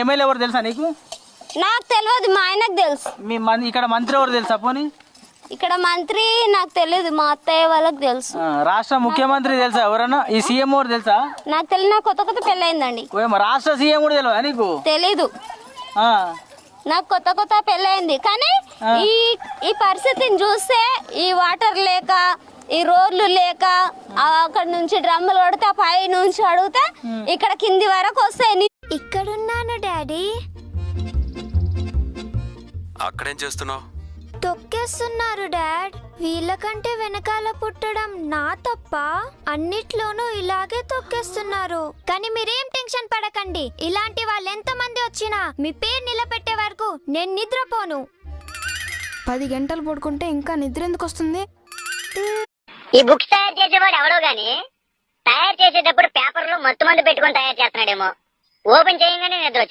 MLA ఎవరు తెలుసా నీకు? నాకు తెలియదు, మా ఆయనకు తెలుసు. మీ ఇక్కడ మంత్రి ఎవరు తెలుసా పోనీ? ఇక్కడ మంత్రి నాకు తెలియదు, మా అత్తయ్య వాళ్ళకి తెలుసు. రాష్ట్ర ముఖ్యమంత్రి తెలుసా ఎవరన్నా? ఈ సీఎం ఎవరు తెలుసా? నాకు తెలియదు, నాకు కొత్త కొత్త పెళ్ళయిందండి. రాష్ట్ర సీఎం కూడా తెలియదా నీకు? తెలీదు, నాకు కొత్త కొత్త పెళ్ళయింది. కానీ ఈ పరిస్థితిని చూస్తే ఈ వాటర్ లేక, ఈ రోడ్లు లేక, అక్కడ నుంచి డ్రమ్ములు కొడితే పై నుంచి అడిగితే ఇక్కడ కింది వరకు వస్తాయి. ఇక్కడున్నాను డాడీ. అక్కడేం చేస్తున్నావు? తొక్కేస్తున్నారు డాడ్. వీళ్ళకంటే వెనకాల పుట్టడం నా తప్ప? అన్నిట్లోనూ ఇలాగే తొక్కేస్తున్నారు. కానీ మీరేం టెన్షన్ పడకండి, ఇలాంటి వాళ్ళు ఎంతమంది వచ్చినా మీ పేరు నిలబెట్టే వరకు నేను నిద్రపోను. 10 గంటలు పడుకుంటే ఇంకా నిద్ర ఎందుకు వస్తుంది? ఈ బుక్స్ తయారు చేసేవాడు ఎవడో గాని తయారు చేసేటప్పుడు పేపర్లో మత్తు మందు పెట్టుకొని తయారు చేస్తున్నాడేమో. ఓపెన్ చేయగానే నిద్ర